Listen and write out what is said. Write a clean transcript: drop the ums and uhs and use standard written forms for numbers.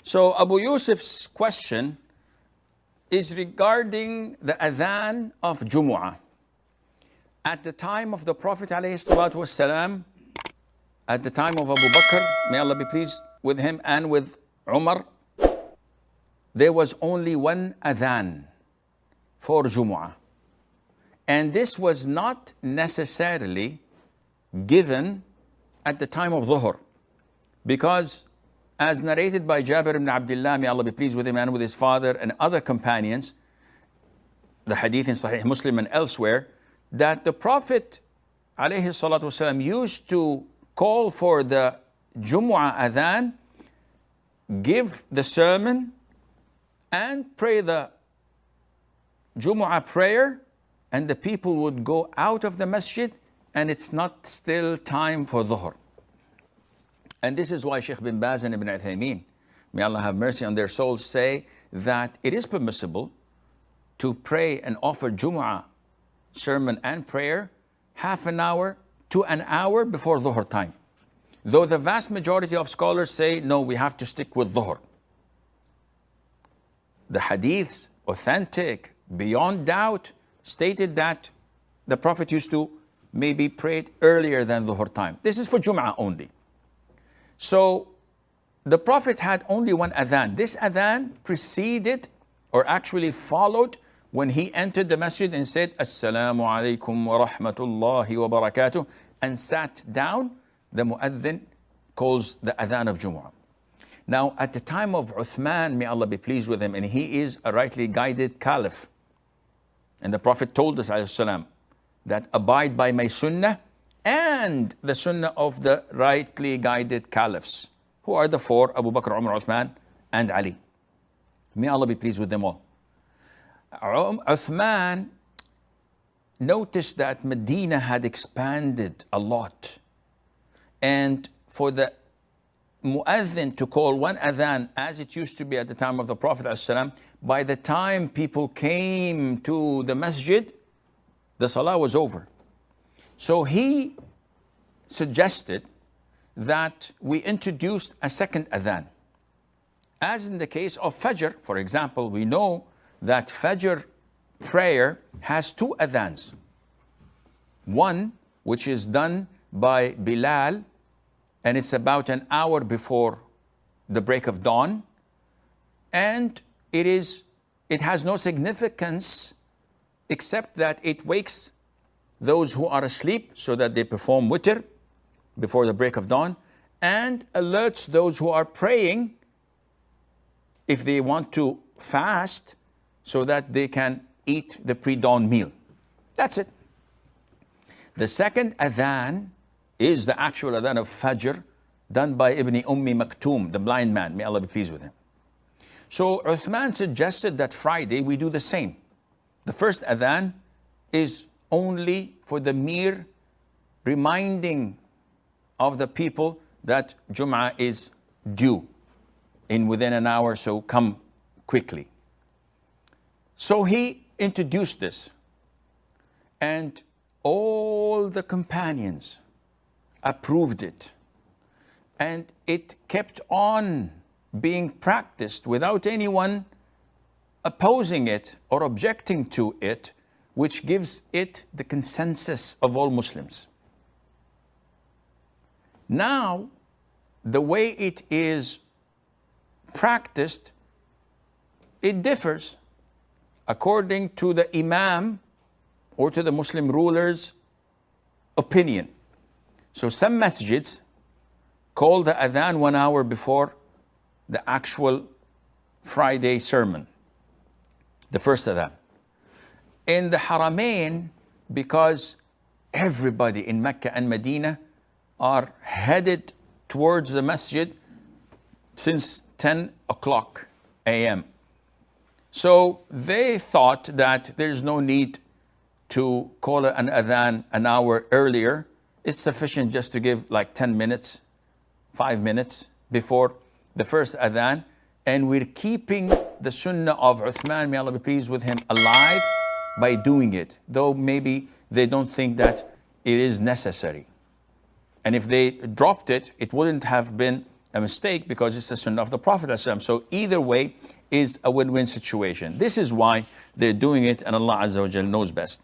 So Abu Yusuf's question is regarding the adhan of Jumu'ah. At the time of the Prophet ﷺ, at the time of Abu Bakr, may Allah be pleased with him, and with Umar, there was only one adhan for Jumu'ah. And this was not necessarily given at the time of Dhuhr, because as narrated by Jabir ibn Abdullah, may Allah be pleased with him and with his father and other companions, the hadith in Sahih Muslim and elsewhere, that the Prophet ﷺ used to call for the Jumu'ah adhan, give the sermon, and pray the Jumu'ah prayer, and the people would go out of the masjid, and it's not still time for Dhuhr. And this is why Sheikh bin Baz and Ibn Uthaymeen, may Allah have mercy on their souls, say that it is permissible to pray and offer Jumu'ah sermon and prayer half an hour to an hour before Dhuhr time. Though the vast majority of scholars say, no, we have to stick with Dhuhr. The hadiths, authentic, beyond doubt, stated that the Prophet used to maybe pray it earlier than Dhuhr time. This is for Jum'ah only. So the Prophet had only one adhan. This adhan preceded, or actually followed, when he entered the masjid and said, Assalamu alaikum wa rahmatullahi wa barakatuh, and sat down. The mu'adhin calls the adhan of Jumu'ah. Now, at the time of Uthman, may Allah be pleased with him, and he is a rightly guided caliph. And the Prophet told us, alayhi salam, that abide by my sunnah and the sunnah of the rightly guided caliphs. Who are the four? Abu Bakr, Umar, Uthman, and Ali. May Allah be pleased with them all. Uthman noticed that Medina had expanded a lot. And for the mu'adhin to call one adhan, as it used to be at the time of the Prophet ﷺ, by the time people came to the masjid, the salah was over. So he suggested that we introduced a second adhan. As in the case of Fajr, for example, we know that Fajr prayer has two adhans. One, which is done by Bilal, and it's about an hour before the break of dawn. And it has no significance except that it wakes those who are asleep so that they perform witr before the break of dawn, and alerts those who are praying if they want to fast so that they can eat the pre-dawn meal. That's it. The second adhan is the actual adhan of Fajr, done by Ibn Maktoum, the blind man. May Allah be pleased with him. So Uthman suggested that Friday we do the same. The first adhan is only for the mere reminding of the people that Jum'ah is due in within an hour, so come quickly. So he introduced this, and all the companions approved it, and it kept on being practiced without anyone opposing it or objecting to it, which gives it the consensus of all Muslims. Now, the way it is practiced, it differs according to the Imam or to the Muslim ruler's opinion. So some masjids call the adhan 1 hour before the actual Friday sermon, the first adhan. In the Haramain, because everybody in Mecca and Medina are headed towards the masjid since 10 o'clock a.m. So they thought that there's no need to call an adhan an hour earlier. It's sufficient just to give like 10 minutes, 5 minutes before the first adhan. And we're keeping the sunnah of Uthman, may Allah be pleased with him, alive by doing it. Though maybe they don't think that it is necessary. And if they dropped it, it wouldn't have been a mistake because it's the sunnah of the Prophet ﷺ. So either way is a win-win situation. This is why they're doing it, and Allah Azza wa Jal knows best.